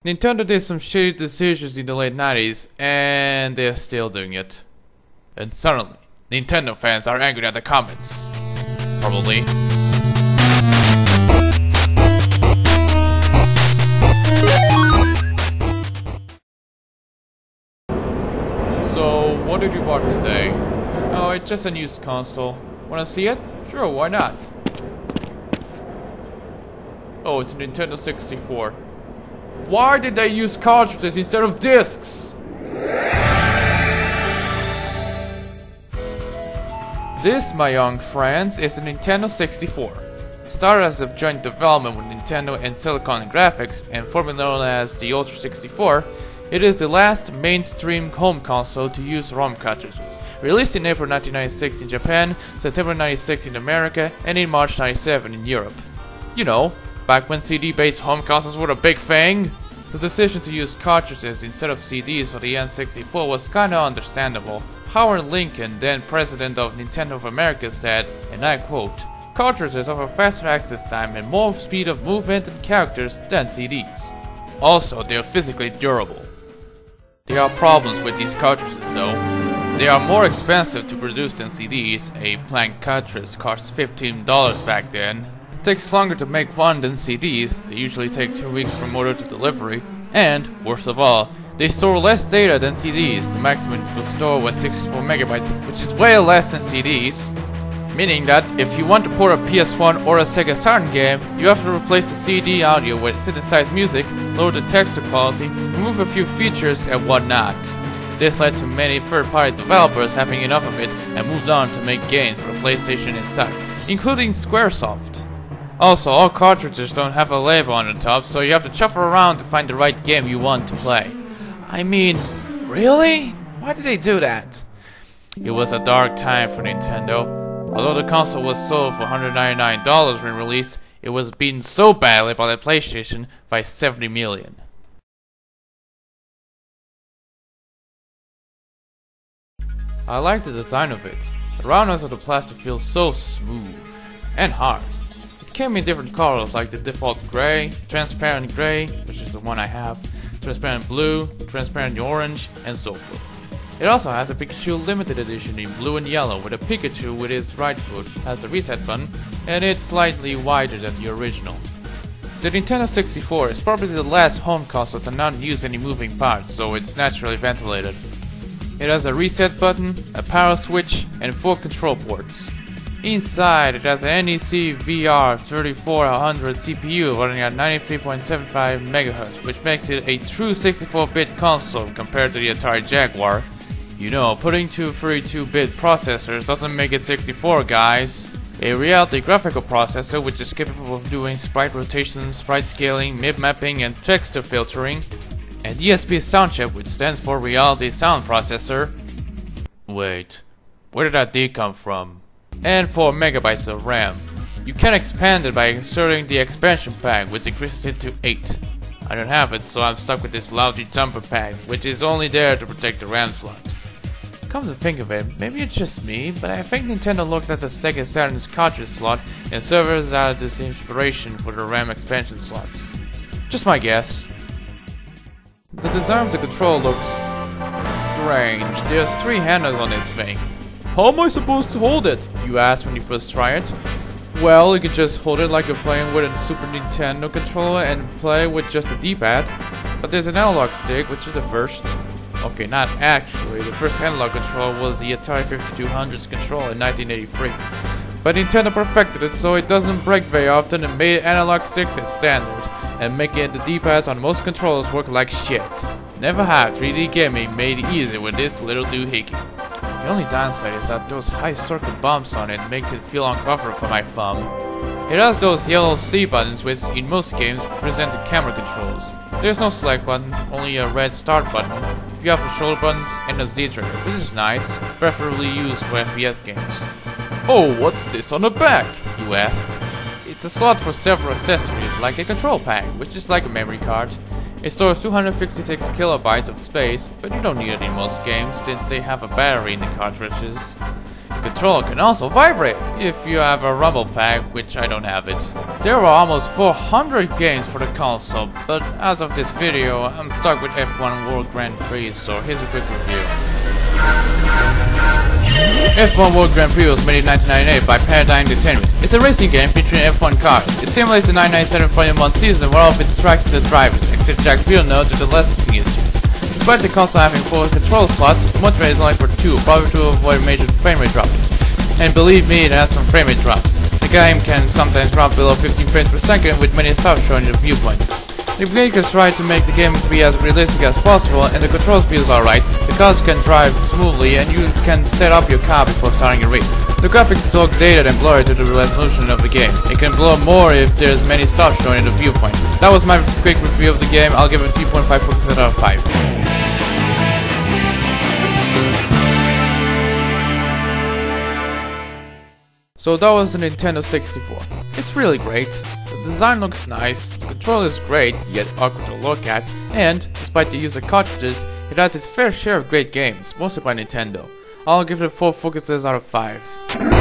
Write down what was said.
Nintendo did some shitty decisions in the late 90s, and they're still doing it. And suddenly, Nintendo fans are angry at the comments. Probably. So, what did you buy today? Oh, it's just a used console. Wanna see it? Sure, why not? Oh, it's a Nintendo 64. Why did they use cartridges instead of discs? This, my young friends, is a Nintendo 64. It started as a joint development with Nintendo and Silicon Graphics, and formerly known as the Ultra 64, it is the last mainstream home console to use ROM cartridges. Released in April 1996 in Japan, September 96 in America, and in March 97 in Europe. You know, back when CD-based home consoles were a big thing. The decision to use cartridges instead of CDs for the N64 was kinda understandable. Howard Lincoln, then president of Nintendo of America, said, and I quote, "Cartridges offer faster access time and more speed of movement and characters than CDs. Also, they are physically durable." There are problems with these cartridges though. They are more expensive to produce than CDs. A blank cartridge cost $15 back then. It takes longer to make one than CDs. They usually take 2 weeks from order to delivery. And, worst of all, they store less data than CDs. The maximum it will store was 64 megabytes, which is way less than CDs. Meaning that if you want to port a PS1 or a Sega Saturn game, you have to replace the CD audio with synthesized music, lower the texture quality, remove a few features and whatnot. This led to many third-party developers having enough of it and moved on to make games for PlayStation and Saturn, including Squaresoft. Also, all cartridges don't have a label on the top, so you have to shuffle around to find the right game you want to play. I mean, really? Why did they do that? It was a dark time for Nintendo. Although the console was sold for $199 when released, it was beaten so badly by the PlayStation by 70 million. I like the design of it. The roundness of the plastic feels so smooth and hard. It came in different colors like the default gray, transparent gray, which is the one I have, transparent blue, transparent orange, and so forth. It also has a Pikachu limited edition in blue and yellow with a Pikachu with its right foot, has the reset button, and it's slightly wider than the original. The Nintendo 64 is probably the last home console to not use any moving parts, so it's naturally ventilated. It has a reset button, a power switch, and 4 control ports. Inside, it has an NEC VR 3400 CPU running at 93.75 MHz, which makes it a true 64-bit console compared to the Atari Jaguar. You know, putting two 32-bit processors doesn't make it 64, guys. A reality graphical processor which is capable of doing sprite rotation, sprite scaling, mip mapping, and texture filtering. A DSP sound chip which stands for Reality Sound Processor. Wait, where did that D come from? And 4 megabytes of RAM. You can expand it by inserting the expansion pack, which increases it to 8. I don't have it, so I'm stuck with this lousy jumper pack, which is only there to protect the RAM slot. Come to think of it, maybe it's just me, but I think Nintendo looked at the Sega Saturn's cartridge slot and servers out this inspiration for the RAM expansion slot. Just my guess. The design of the controller looks strange. There's 3 handles on this thing. How am I supposed to hold it? You ask when you first try it. Well, you can just hold it like you're playing with a Super Nintendo controller and play with just a D-pad. But there's an analog stick, which is the first. Okay, not actually. The first analog controller was the Atari 5200's controller in 1983. But Nintendo perfected it so it doesn't break very often and made analog sticks as standard, and making the D-pads on most controllers work like shit. Never have 3D gaming made easy with this little doohickey. The only downside is that those high circuit bumps on it makes it feel uncomfortable for my thumb. It has those yellow C buttons which in most games represent the camera controls. There's no select button, only a red start button. You have the shoulder buttons and a Z trigger, which is nice, preferably used for FPS games. Oh, what's this on the back? You ask. It's a slot for several accessories, like a control pack, which is like a memory card. It stores 256 kilobytes of space, but you don't need it in most games since they have a battery in the cartridges. The controller can also vibrate if you have a rumble pack, which I don't have it. There were almost 400 games for the console, but as of this video, I'm stuck with F1 World Grand Prix, so here's a quick review. F1 World Grand Prix was made in 1998 by Paradigm Entertainment. It's a racing game featuring F1 cars. It simulates the 1997 Formula 1 season where all of its tracks and the drivers, except Jack Villeneuve due to licensing issues. Despite the console having 4 control slots, multiplayer is only for 2, probably to avoid major frame rate dropping. And believe me, it has some frame rate drops. The game can sometimes drop below 15 frames per second with many stops shown in the viewpoint. The makers tried to make the game to be as realistic as possible, and the controls feels alright. The cars can drive smoothly and you can set up your car before starting a race. The graphics look dated and blurry to the resolution of the game. It can blur more if there's many stops shown in the viewpoint. That was my quick review of the game. I'll give it 3.5 focuses out of 5. So that was the Nintendo 64. It's really great. The design looks nice, the controller is great, yet awkward to look at, and, despite the use of cartridges, it has its fair share of great games, mostly by Nintendo. I'll give it 4 focuses out of 5.